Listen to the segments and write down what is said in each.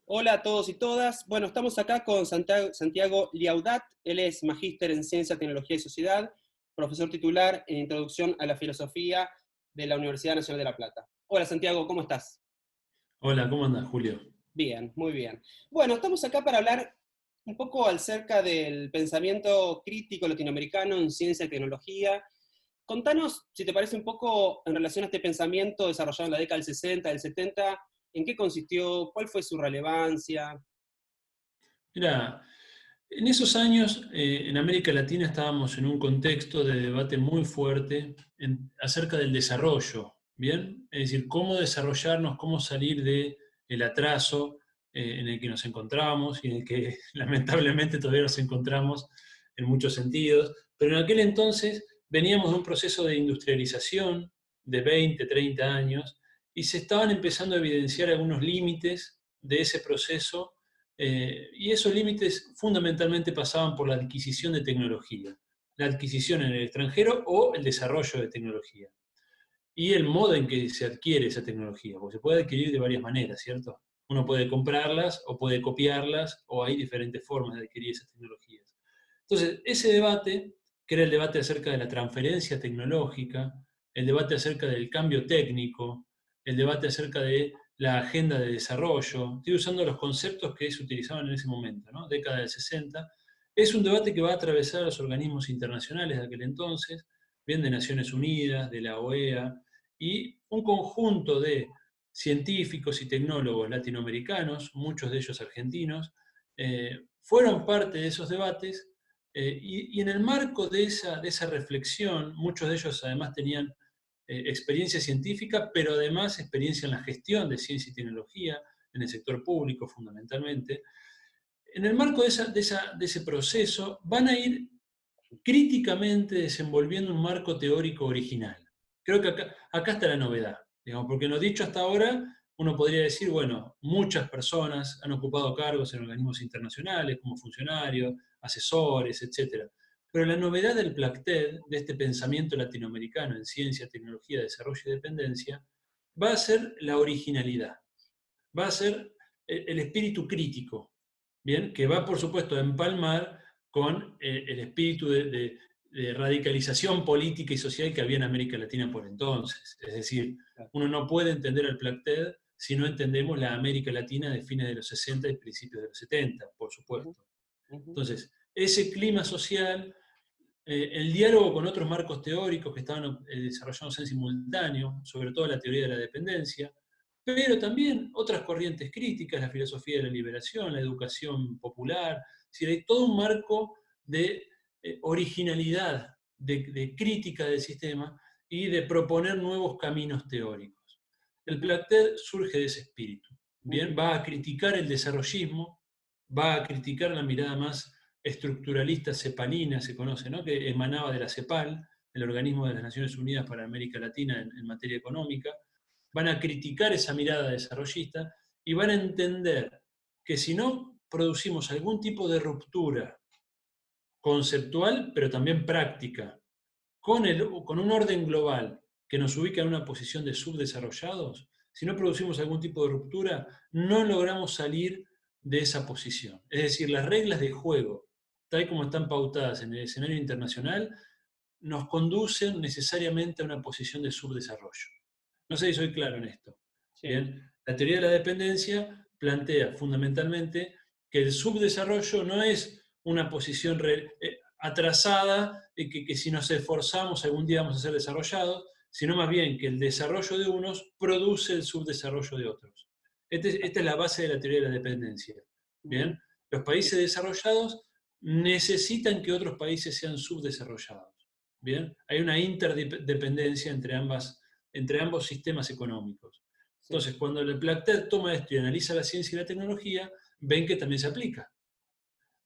Hola a todos y todas. Bueno, estamos acá con Santiago Liaudat. Él es magíster en Ciencia, Tecnología y Sociedad, profesor titular en Introducción a la Filosofía de la Universidad Nacional de La Plata. Hola Santiago, ¿cómo estás? Hola, ¿cómo andas, Julio? Bien, muy bien. Bueno, estamos acá para hablar un poco acerca del pensamiento crítico latinoamericano en ciencia y tecnología. Contanos, si te parece, un poco en relación a este pensamiento desarrollado en la década del 60, del 70, ¿en qué consistió? ¿Cuál fue su relevancia? Mira, en esos años en América Latina estábamos en un contexto de debate muy fuerte acerca del desarrollo, ¿bien? Es decir, cómo desarrollarnos, cómo salir del atraso en el que nos encontramos y en el que lamentablemente todavía nos encontramos en muchos sentidos. Pero en aquel entonces veníamos de un proceso de industrialización de 20, 30 años y se estaban empezando a evidenciar algunos límites de ese proceso y esos límites fundamentalmente pasaban por la adquisición de tecnología, la adquisición en el extranjero o el desarrollo de tecnología. Y el modo en que se adquiere esa tecnología, porque se puede adquirir de varias maneras, ¿cierto? Uno puede comprarlas o puede copiarlas, o hay diferentes formas de adquirir esas tecnologías. Entonces, ese debate, que era el debate acerca de la transferencia tecnológica, el debate acerca del cambio técnico, el debate acerca de la agenda de desarrollo, estoy usando los conceptos que se utilizaban en ese momento, ¿no? Década del 60, es un debate que va a atravesar a los organismos internacionales de aquel entonces, bien de Naciones Unidas, de la OEA, y un conjunto de científicos y tecnólogos latinoamericanos, muchos de ellos argentinos, fueron parte de esos debates y en el marco de esa reflexión, muchos de ellos además tenían experiencia científica, pero además experiencia en la gestión de ciencia y tecnología, en el sector público fundamentalmente. En el marco de ese proceso van a ir críticamente desenvolviendo un marco teórico original. Creo que acá está la novedad, digamos, porque en lo dicho hasta ahora, uno podría decir, bueno, muchas personas han ocupado cargos en organismos internacionales como funcionarios, asesores, etc. Pero la novedad del PLACTED, de este pensamiento latinoamericano en ciencia, tecnología, desarrollo y dependencia, va a ser la originalidad, va a ser el espíritu crítico, ¿bien? Que va, por supuesto, a empalmar con el espíritu de radicalización política y social que había en América Latina por entonces. Es decir, uno no puede entender el PLACTED si no entendemos la América Latina de fines de los 60 y principios de los 70, por Ujú, supuesto. ujú. Entonces, ese clima social, el diálogo con otros marcos teóricos que estaban desarrollándose en simultáneo, sobre todo la teoría de la dependencia, pero también otras corrientes críticas, la filosofía de la liberación, la educación popular, es decir, hay todo un marco de originalidad, de crítica del sistema y de proponer nuevos caminos teóricos. El Ujú, Plactet surge de ese espíritu, ¿bien? ujú, Va a criticar el desarrollismo, va a criticar la mirada más estructuralista cepalina, se conoce, ¿no? Que emanaba de la CEPAL, el organismo de las Naciones Unidas para América Latina en materia económica, van a criticar esa mirada desarrollista y van a entender que si no producimos algún tipo de ruptura conceptual, pero también práctica, con un orden global que nos ubica en una posición de subdesarrollados, si no producimos algún tipo de ruptura, no logramos salir de esa posición. Es decir, las reglas de juego, tal como están pautadas en el escenario internacional, nos conducen necesariamente a una posición de subdesarrollo. No sé si soy claro en esto. sí. Bien, la teoría de la dependencia plantea fundamentalmente que el subdesarrollo no es una posición atrasada y que si nos esforzamos algún día vamos a ser desarrollados, sino más bien que el desarrollo de unos produce el subdesarrollo de otros. Esta es la base de la teoría de la dependencia. Ujú, Bien, los sí, países desarrollados necesitan que otros países sean subdesarrollados. Bien, hay una interdependencia entre ambos sistemas económicos. sí. Entonces, cuando el Plactet toma esto y analiza la ciencia y la tecnología, ven que también se aplica.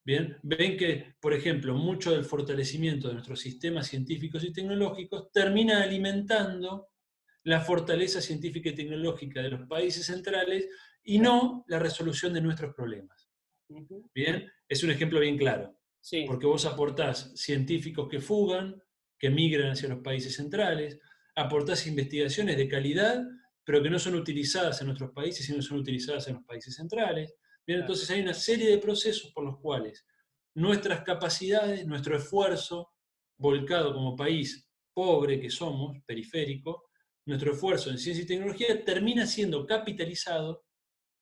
Bien, ven que, por ejemplo, mucho del fortalecimiento de nuestros sistemas científicos y tecnológicos termina alimentando la fortaleza científica y tecnológica de los países centrales y Claro. no la resolución de nuestros problemas. Ujú, Bien, es un ejemplo bien claro, sí, porque vos aportás científicos que fugan, que migran hacia los países centrales, aportás investigaciones de calidad, pero que no son utilizadas en nuestros países, sino son utilizadas en los países centrales. Bien, claro. entonces hay una serie de procesos por los cuales nuestras capacidades, nuestro esfuerzo, volcado como país pobre que somos, periférico, nuestro esfuerzo en ciencia y tecnología termina siendo capitalizado,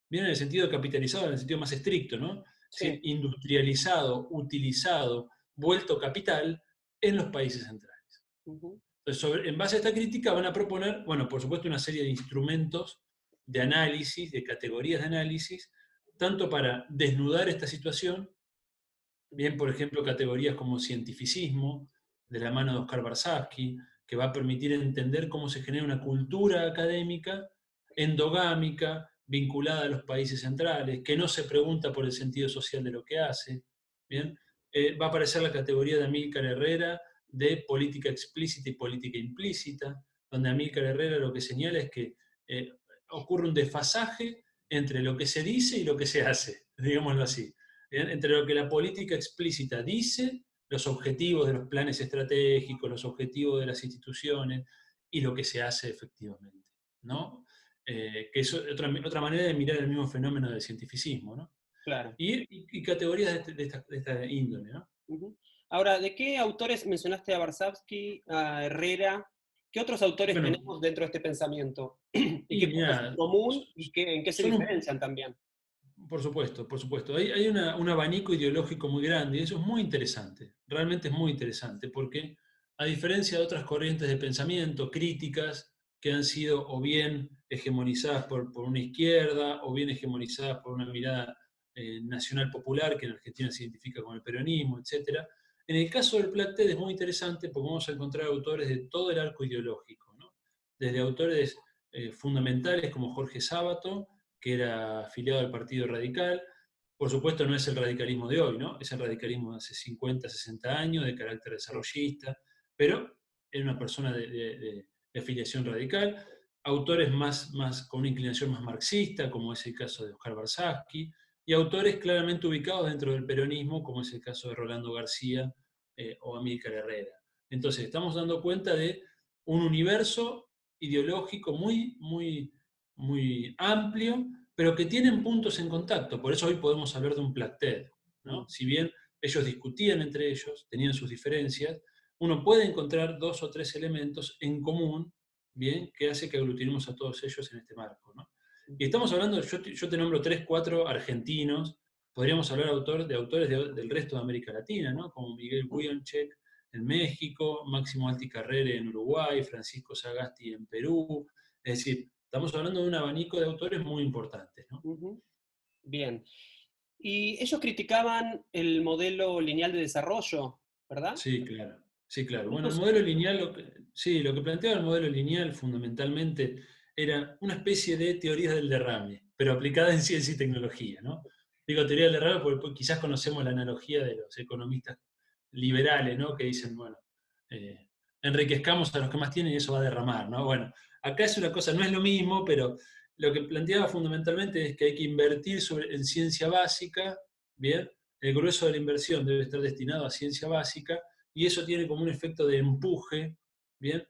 bien en el sentido de capitalizado, en el sentido más estricto, ¿no? Es decir, Sí. industrializado, utilizado, vuelto capital en los países centrales. Ujú. Entonces, en base a esta crítica van a proponer, bueno, por supuesto, una serie de instrumentos de análisis, de categorías de análisis, tanto para desnudar esta situación, bien, por ejemplo, categorías como cientificismo, de la mano de Oscar Barsavsky, que va a permitir entender cómo se genera una cultura académica endogámica, vinculada a los países centrales, que no se pregunta por el sentido social de lo que hace. Bien, va a aparecer la categoría de Amílcar Herrera de política explícita y política implícita, donde Amílcar Herrera lo que señala es que eh, ocurre un desfasaje entre lo que se dice y lo que se hace, digámoslo así. ¿Bien? Entre lo que la política explícita dice, los objetivos de los planes estratégicos, los objetivos de las instituciones y lo que se hace efectivamente, ¿no? Que es otra manera de mirar el mismo fenómeno del cientificismo, ¿no? Claro. Y categorías de esta índole, ¿no? Ujú. Ahora, ¿de qué autores mencionaste a Barsavsky, a Herrera? ¿Qué otros autores Bueno, tenemos dentro de este pensamiento? ¿Y y qué puntos en mira, común y en qué se son diferencian también? por supuesto, por supuesto. Hay un abanico ideológico muy grande y eso es muy interesante, realmente es muy interesante, porque a diferencia de otras corrientes de pensamiento críticas que han sido o bien hegemonizadas por una izquierda o bien hegemonizadas por una mirada nacional popular, que en Argentina se identifica con el peronismo, etc. En el caso del Placted es muy interesante porque vamos a encontrar autores de todo el arco ideológico, ¿no? Desde autores fundamentales como Jorge Sábato, que era afiliado al Partido Radical. Por supuesto, no es el radicalismo de hoy, ¿no? Es el radicalismo de hace 50, 60 años, de carácter Sí. desarrollista, pero era una persona de afiliación radical. Autores con una inclinación más marxista, como es el caso de Oscar Barsavsky, y autores claramente ubicados dentro del peronismo, como es el caso de Rolando García o Amílcar Herrera. Entonces, estamos dando cuenta de un universo ideológico muy amplio, pero que tienen puntos en contacto. Por eso hoy podemos hablar de un Placted, Mm. ¿no? Si bien ellos discutían entre ellos, tenían sus diferencias, uno puede encontrar dos o tres elementos en común, bien, que hace que aglutinemos a todos ellos en este marco, ¿no? Y Ujú. estamos hablando, yo te nombro tres, cuatro argentinos, podríamos hablar de autores del resto de América Latina, ¿no? Como Miguel Buionchek en México, Máximo Alticarrere en Uruguay, Francisco Sagasti en Perú, es decir, estamos hablando de un abanico de autores muy importantes, ¿no? Ujú. Bien. Y ellos criticaban el modelo lineal de desarrollo, ¿verdad? Sí, claro. Sí, claro. Bueno, el Puntos. modelo lineal, sí, lo que planteaba el modelo lineal fundamentalmente era una especie de teoría del derrame, pero aplicada en ciencia y tecnología, ¿no? Digo teoría del derrame porque quizás conocemos la analogía de los economistas liberales, ¿no? Que dicen, bueno, enriquezcamos a los que más tienen y eso va a derramar, ¿no? Bueno, acá es una cosa, no es lo mismo, pero lo que planteaba fundamentalmente es que hay que invertir en ciencia básica, ¿bien? El grueso de la inversión debe estar destinado a ciencia básica y eso tiene como un efecto de empuje, ¿bien?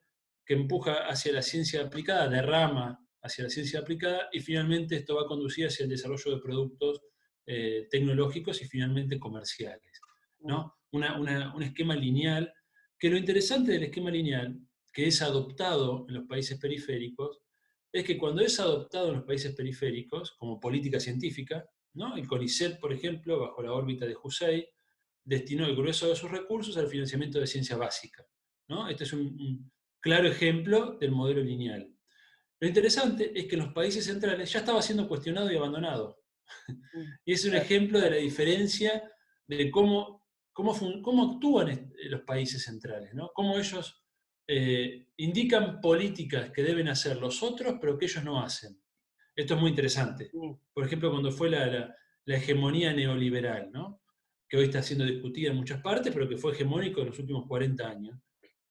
Que empuja hacia la ciencia aplicada, derrama hacia la ciencia aplicada y finalmente esto va a conducir hacia el desarrollo de productos tecnológicos y finalmente comerciales, Mm. ¿no? Un esquema lineal, que lo interesante del esquema lineal, que es adoptado en los países periféricos, es que cuando es adoptado en los países periféricos como política científica, ¿no? El CONICET, por ejemplo, bajo la órbita de Hussein, destinó el grueso de sus recursos al financiamiento de ciencia básica, ¿no? Este es un claro ejemplo del modelo lineal. Lo interesante es que en los países centrales ya estaba siendo cuestionado y abandonado. Mm. Y es un Claro, ejemplo de la diferencia de cómo actúan los países centrales, ¿no? Cómo ellos indican políticas que deben hacer los otros, pero que ellos no hacen. Esto es muy interesante. mm, Por ejemplo, cuando fue la hegemonía neoliberal, ¿no? Que hoy está siendo discutida en muchas partes, pero que fue hegemónico en los últimos 40 años.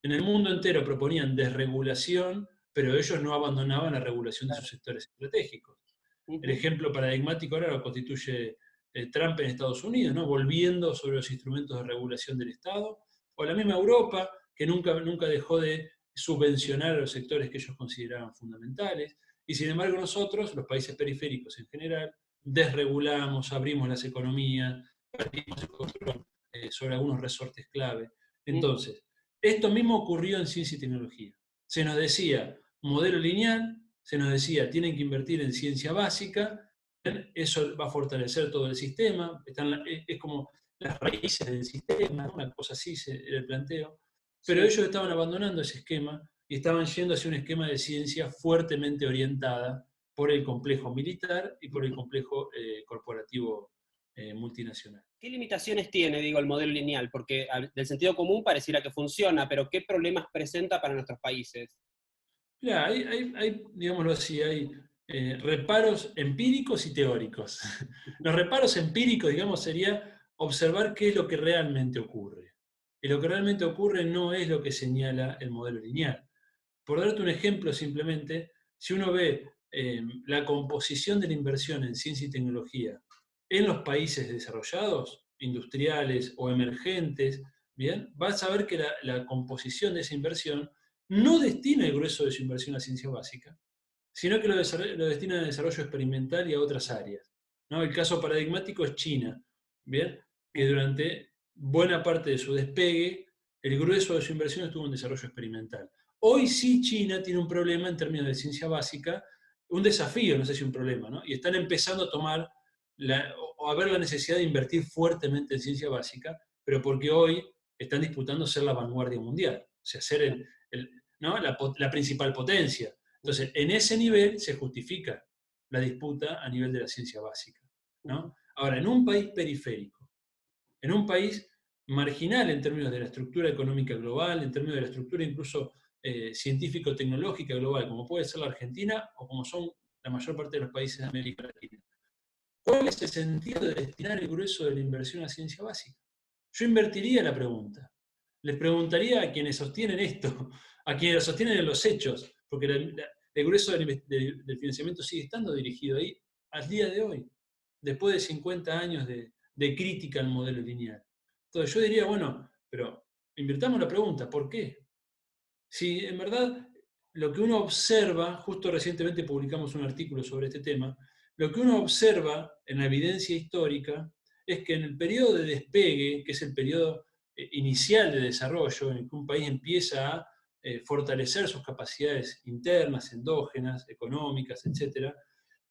En el mundo entero proponían desregulación, pero ellos no abandonaban la regulación de sus claro. sectores estratégicos. El Ujú. ejemplo paradigmático ahora lo constituye Trump en Estados Unidos, ¿no? Volviendo sobre los instrumentos de regulación del Estado, o la misma Europa, que nunca dejó de subvencionar a los sectores que ellos consideraban fundamentales, y sin embargo nosotros, los países periféricos en general, desregulamos, abrimos las economías, perdimos el control sobre algunos resortes clave. Entonces, esto mismo ocurrió en ciencia y tecnología. Se nos decía modelo lineal, se nos decía tienen que invertir en ciencia básica, eso va a fortalecer todo el sistema, es como las raíces del sistema, una cosa así era el planteo, pero Sí. ellos estaban abandonando ese esquema y estaban yendo hacia un esquema de ciencia fuertemente orientada por el complejo militar y por el complejo corporativo multinacional. ¿Qué limitaciones tiene, digo, el modelo lineal? Porque del sentido común pareciera que funciona, pero ¿qué problemas presenta para nuestros países? Mirá, digámoslo así, hay reparos empíricos y teóricos. Los reparos empíricos, digamos, sería observar qué es lo que realmente ocurre. Y lo que realmente ocurre no es lo que señala el modelo lineal. Por darte un ejemplo simplemente, si uno ve la composición de la inversión en ciencia y tecnología en los países desarrollados, industriales o emergentes, bien, vas a ver que la composición de esa inversión no destina el grueso de su inversión a ciencia básica, sino que lo destina a desarrollo experimental y a otras áreas, ¿no? El caso paradigmático es China, ¿bien? Que durante buena parte de su despegue, el grueso de su inversión estuvo en desarrollo experimental. Hoy sí China tiene un problema en términos de ciencia básica, un desafío, no sé si un problema, ¿no? Y están empezando a tomar o a ver la necesidad de invertir fuertemente en ciencia básica, pero porque hoy están disputando ser la vanguardia mundial, o sea, ser ¿no? la principal potencia. Entonces, en ese nivel se justifica la disputa a nivel de la ciencia básica, ¿no? Ahora, en un país periférico, en un país marginal en términos de la estructura económica global, en términos de la estructura incluso científico-tecnológica global, como puede ser la Argentina o como son la mayor parte de los países de América Latina, ¿cuál es el sentido de destinar el grueso de la inversión a ciencia básica? Yo invertiría la pregunta. Les preguntaría a quienes sostienen esto, a quienes lo sostienen en los hechos, porque el grueso del financiamiento sigue estando dirigido ahí al día de hoy, después de 50 años de crítica al modelo lineal. Entonces yo diría, bueno, pero invirtamos la pregunta, ¿por qué? Si en verdad lo que uno observa, justo recientemente publicamos un artículo sobre este tema, lo que uno observa en la evidencia histórica es que en el periodo de despegue, que es el periodo inicial de desarrollo, en el que un país empieza a fortalecer sus capacidades internas, endógenas, económicas, etc.,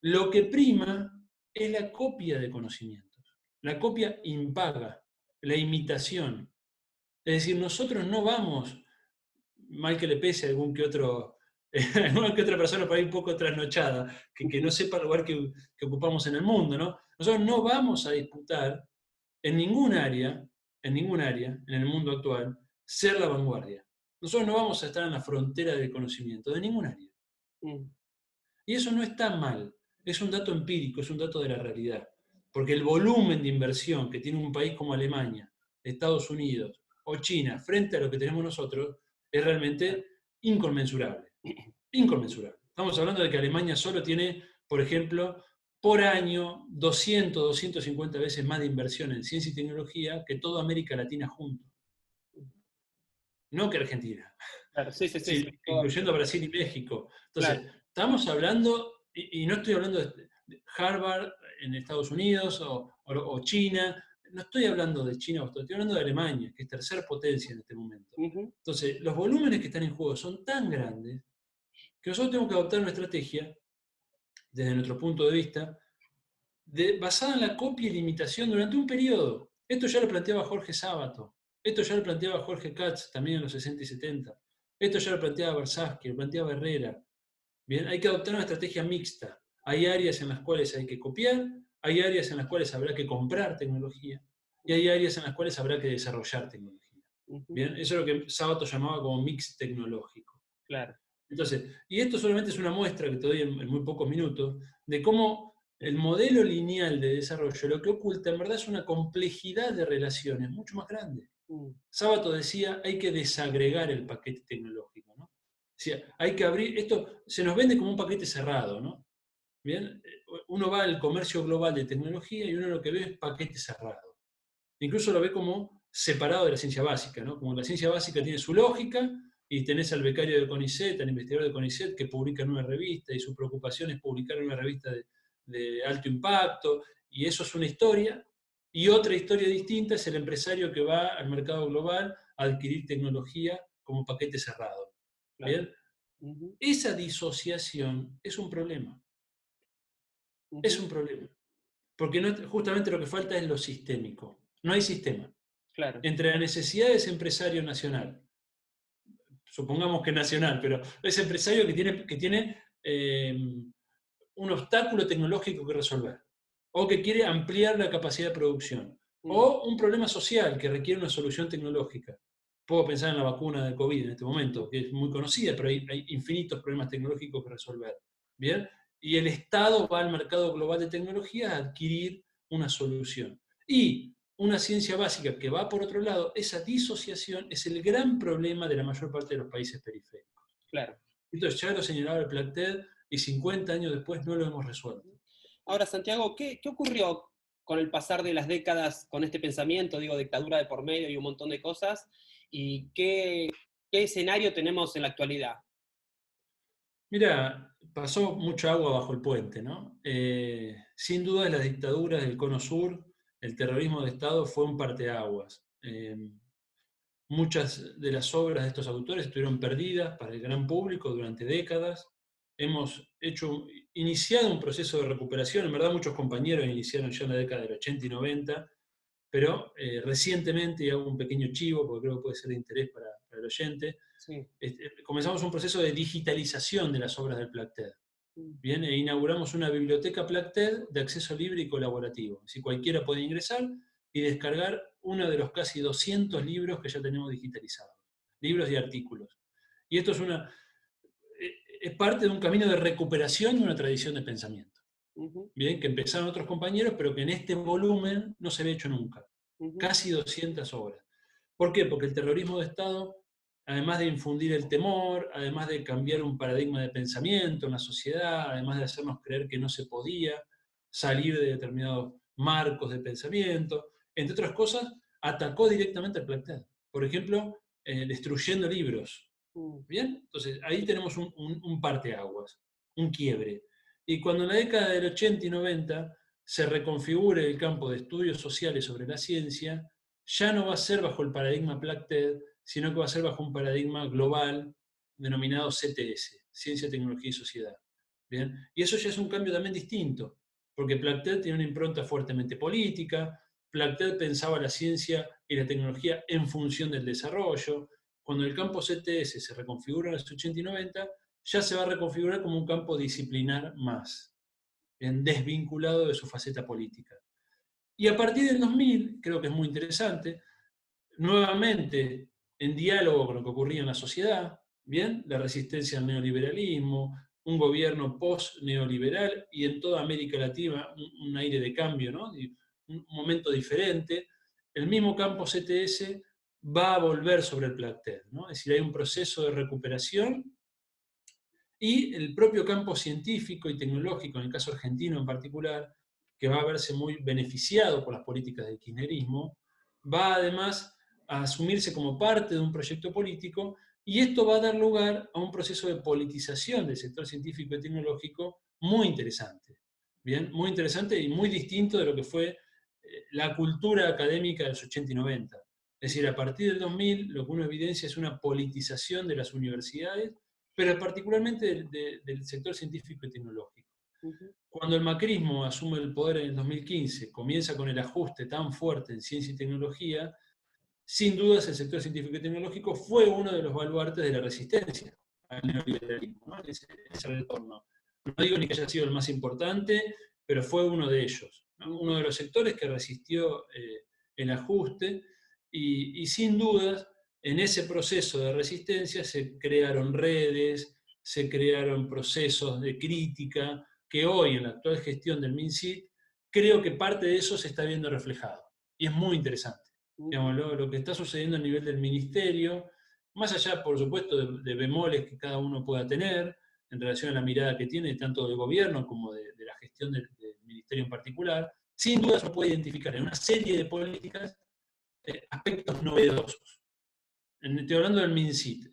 lo que prima es la copia de conocimientos, la copia impaga, la imitación. Es decir, nosotros no vamos, mal que le pese a alguna que otra persona por ahí un poco trasnochada, que no sepa el lugar que ocupamos en el mundo, ¿no? Nosotros no vamos a disputar en ningún área, en el mundo actual, ser la vanguardia. Nosotros no vamos a estar en la frontera del conocimiento, de ningún área. Y eso no está mal, es un dato empírico, es un dato de la realidad. Porque el volumen de inversión que tiene un país como Alemania, Estados Unidos o China frente a lo que tenemos nosotros es realmente inconmensurable. Inconmensurable. Estamos hablando de que Alemania solo tiene, por ejemplo, por año 200, 250 veces más de inversión en ciencia y tecnología que toda América Latina junto. No que Argentina. Claro, sí, sí, sí, sí. Sí, incluyendo Brasil y México. Entonces, Claro. estamos hablando, y no estoy hablando de Harvard en Estados Unidos o China, no estoy hablando de China, estoy hablando de Alemania, que es tercer potencia en este momento. Entonces, los volúmenes que están en juego son tan grandes que nosotros tenemos que adoptar una estrategia, desde nuestro punto de vista, basada en la copia y limitación durante un periodo. Esto ya lo planteaba Jorge Sábato, esto ya lo planteaba Jorge Katz también en los 60 y 70, esto ya lo planteaba Bersavsky, lo planteaba Herrera. Bien, hay que adoptar una estrategia mixta. Hay áreas en las cuales hay que copiar, hay áreas en las cuales habrá que comprar tecnología y hay áreas en las cuales habrá que desarrollar tecnología. Bien, eso es lo que Sábato llamaba como mix tecnológico. Claro. Entonces, y esto solamente es una muestra que te doy en muy pocos minutos de cómo el modelo lineal de desarrollo lo que oculta en verdad es una complejidad de relaciones mucho más grande. Sábato decía, hay que desagregar el paquete tecnológico, ¿no? O sea, hay que abrir, esto se nos vende como un paquete cerrado, ¿no? Bien, uno va al comercio global de tecnología y uno lo que ve es paquete cerrado. Incluso lo ve como separado de la ciencia básica, ¿no? Como la ciencia básica tiene su lógica y tenés al becario de CONICET, al investigador de CONICET que publica en una revista y su preocupación es publicar en una revista de alto impacto, y eso es una historia. Y otra historia distinta es el empresario que va al mercado global a adquirir tecnología como paquete cerrado. claro. ¿Bien? Ujú, Esa disociación es un problema. Es ujú, un problema. Porque justamente lo que falta es lo sistémico. No hay sistema. claro. Entre la necesidad de ese empresario nacional, supongamos que nacional, pero ese empresario que tiene un obstáculo tecnológico que resolver, o que quiere ampliar la capacidad de producción, Mm, o un problema social que requiere una solución tecnológica. Puedo pensar en la vacuna de COVID en este mm, momento, que es muy conocida, pero hay infinitos problemas tecnológicos que resolver. ¿Bien? Y el Estado va al mercado global de tecnología a adquirir una solución. Y una ciencia básica que va por otro lado, esa disociación es el gran problema de la mayor parte de los países periféricos. claro. Entonces ya lo señalaba el Placted y 50 años después no lo hemos resuelto. Ahora, Santiago, ¿qué ocurrió con el pasar de las décadas con este pensamiento? Digo, dictadura de por medio y un montón de cosas. ¿Y qué escenario tenemos en la actualidad? Mira, pasó mucha agua bajo el puente, ¿no? Sin duda las dictaduras del Cono Sur, el terrorismo de Estado fue un parteaguas. Muchas de las obras de estos autores estuvieron perdidas para el gran público durante décadas. Hemos iniciado un proceso de recuperación, en verdad muchos compañeros iniciaron ya en la década del 80 y 90, pero recientemente, y hago un pequeño chivo porque creo que puede ser de interés para el oyente, Sí. comenzamos un proceso de digitalización de las obras del Placted. Mm, Bien, e inauguramos una biblioteca Placted de acceso libre y colaborativo. Si cualquiera puede ingresar y descargar uno de los casi 200 libros que ya tenemos digitalizados, libros y artículos. Y esto es parte de un camino de recuperación de una tradición de pensamiento. ujú, Bien, que empezaron otros compañeros, pero que en este volumen no se había hecho nunca. ujú, Casi 200 obras. ¿Por qué? Porque el terrorismo de Estado, además de infundir el temor, además de cambiar un paradigma de pensamiento en la sociedad, además de hacernos creer que no se podía salir de determinados marcos de pensamiento, entre otras cosas, atacó directamente al plantel. Por ejemplo, destruyendo libros. mm, ¿Bien? Entonces, ahí tenemos un parteaguas, un quiebre. Y cuando en la década del 80 y 90 se reconfigure el campo de estudios sociales sobre la ciencia, ya no va a ser bajo el paradigma Placted, sino que va a ser bajo un paradigma global denominado CTS, Ciencia, Tecnología y Sociedad. ¿Bien? Y eso ya es un cambio también distinto, porque Placted tiene una impronta fuertemente política, Placted pensaba la ciencia y la tecnología en función del desarrollo. Cuando el campo CTS se reconfigura en los 80 y 90, ya se va a reconfigurar como un campo disciplinar más, desvinculado de su faceta política. Y a partir del 2000, creo que es muy interesante, nuevamente en diálogo con lo que ocurría en la sociedad, ¿bien? La resistencia al neoliberalismo, un gobierno post-neoliberal y en toda América Latina un aire de cambio, ¿no? Y un momento diferente. El mismo campo CTS va a volver sobre el Placted, ¿no? Es decir, hay un proceso de recuperación y el propio campo científico y tecnológico, en el caso argentino en particular, que va a verse muy beneficiado por las políticas del kirchnerismo, va además a asumirse como parte de un proyecto político y esto va a dar lugar a un proceso de politización del sector científico y tecnológico muy interesante. Bien, muy interesante y muy distinto de lo que fue la cultura académica de los 80 y 90. Es decir, a partir del 2000 lo que uno evidencia es una politización de las universidades, pero particularmente del sector científico y tecnológico. ujú, Cuando el macrismo asume el poder en el 2015, comienza con el ajuste tan fuerte en ciencia y tecnología, sin dudas el sector científico y tecnológico fue uno de los baluartes de la resistencia al neoliberalismo, ¿no? Ese retorno. No digo ni que haya sido el más importante, pero fue uno de ellos, ¿no? Uno ujú, de los sectores que resistió el ajuste y sin dudas en ese proceso de resistencia se crearon redes, se crearon procesos de crítica que hoy en la actual gestión del MinSIT creo que parte de eso se está viendo reflejado y es muy interesante. ujú, Digamos, lo que está sucediendo a nivel del ministerio, más allá, por supuesto, de bemoles que cada uno pueda tener en relación a la mirada que tiene tanto del gobierno como de la gestión del ministerio en particular, sin duda se puede identificar en una serie de políticas aspectos novedosos. Estoy hablando del MinSIT.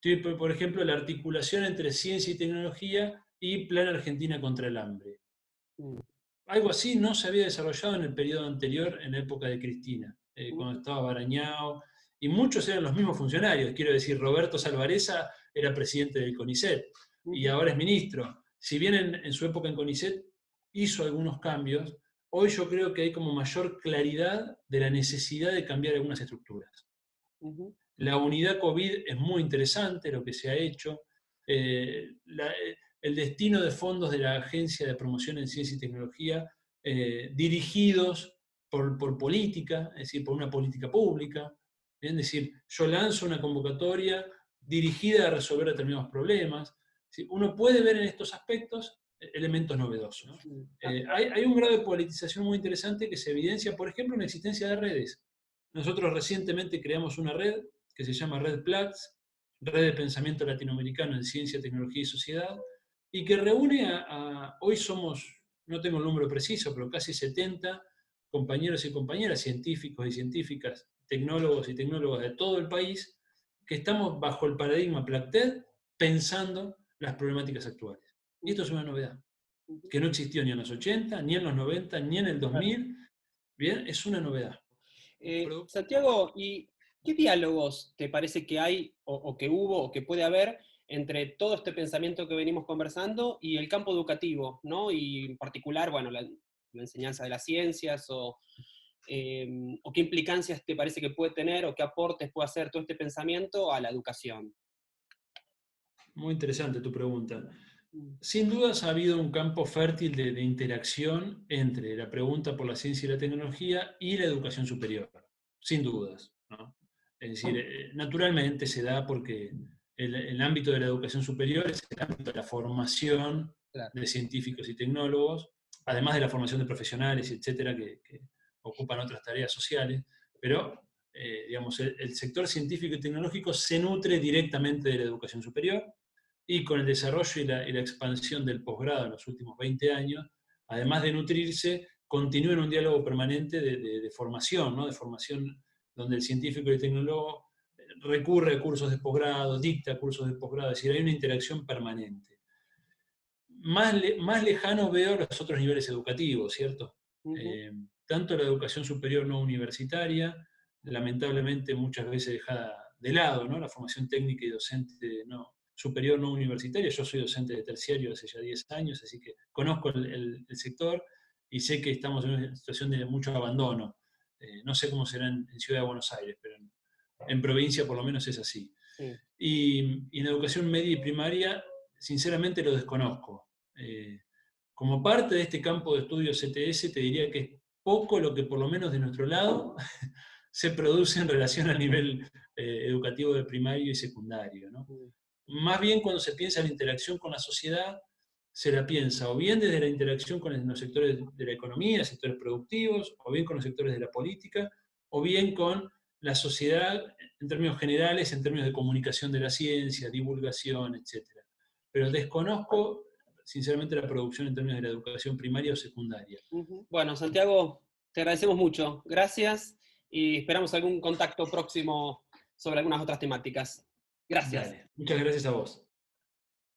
sí, Por ejemplo, la articulación entre ciencia y tecnología y Plan Argentina contra el Hambre. Mm, Algo así no se había desarrollado en el periodo anterior, en la época de Cristina, cuando ujú, estaba Barañao, y muchos eran los mismos funcionarios. Quiero decir, Roberto Salvareza era presidente del CONICET y ujú, ahora es ministro. Si bien en su época en CONICET hizo algunos cambios, hoy yo creo que hay como mayor claridad de la necesidad de cambiar algunas estructuras. ujú, La unidad COVID es muy interesante lo que se ha hecho. El destino de fondos de la Agencia de Promoción en Ciencia y Tecnología dirigidos por política, es decir, por una política pública. Es decir, yo lanzo una convocatoria dirigida a resolver determinados problemas. ¿Sí? Uno puede ver en estos aspectos elementos novedosos. mm. Hay un grado de politización muy interesante que se evidencia, por ejemplo, en la existencia de redes. Nosotros recientemente creamos una red que se llama Red Platts, Red de Pensamiento Latinoamericano en Ciencia, Tecnología y Sociedad, y que reúne hoy somos, no tengo el número preciso, pero casi 70 compañeros y compañeras, científicos y científicas, tecnólogos y tecnólogas de todo el país, que estamos bajo el paradigma PLACTED pensando las problemáticas actuales. Y esto es Ujú, una novedad, ujú. que no existió ni en los 80, ni en los 90, ni en el Claro. 2000. Bien, es una novedad. Santiago, ¿y qué diálogos te parece que hay o que hubo o que puede haber entre todo este pensamiento que venimos conversando y el campo educativo, ¿no? Y en particular, bueno, la enseñanza de las ciencias o qué implicancias te parece que puede tener o qué aportes puede hacer todo este pensamiento a la educación. Muy interesante tu pregunta. Mm, Sin dudas ha habido un campo fértil de interacción entre la pregunta por la ciencia y la tecnología y la educación superior, sin dudas, ¿no? Es decir, naturalmente se da porque el ámbito de la educación superior es el ámbito de la formación claro. de científicos y tecnólogos, además de la formación de profesionales, etcétera, que ocupan otras tareas sociales, pero digamos, el sector científico y tecnológico se nutre directamente de la educación superior y con el desarrollo y la expansión del posgrado en los últimos 20 años, además de nutrirse, continúa en un diálogo permanente de formación, ¿no? De formación donde el científico y el tecnólogo recurre a cursos de posgrado, dicta cursos de posgrado, es decir, hay una interacción permanente. Más lejano veo los otros niveles educativos, ¿cierto? Ujú, Tanto la educación superior no universitaria, lamentablemente muchas veces dejada de lado, ¿no? La formación técnica y docente no, superior no universitaria. Yo soy docente de terciario hace ya 10 años, así que conozco el sector y sé que estamos en una situación de mucho abandono. No sé cómo será en Ciudad de Buenos Aires, pero en provincia por lo menos es así. sí. Y en educación media y primaria, sinceramente lo desconozco. Eh, como parte de este campo de estudio CTS, te diría que es poco lo que por lo menos de nuestro lado se produce en relación al nivel educativo de primario y secundario, ¿no? Mm, Más bien cuando se piensa en la interacción con la sociedad, se la piensa o bien desde la interacción con los sectores de la economía, sectores productivos, o bien con los sectores de la política, o bien con la sociedad en términos generales, en términos de comunicación de la ciencia, divulgación, etc. Pero desconozco, sinceramente, la producción en términos de la educación primaria o secundaria. ujú. Bueno, Santiago, te agradecemos mucho. Gracias y esperamos algún contacto próximo sobre algunas otras temáticas. Gracias. Dale, muchas gracias a vos.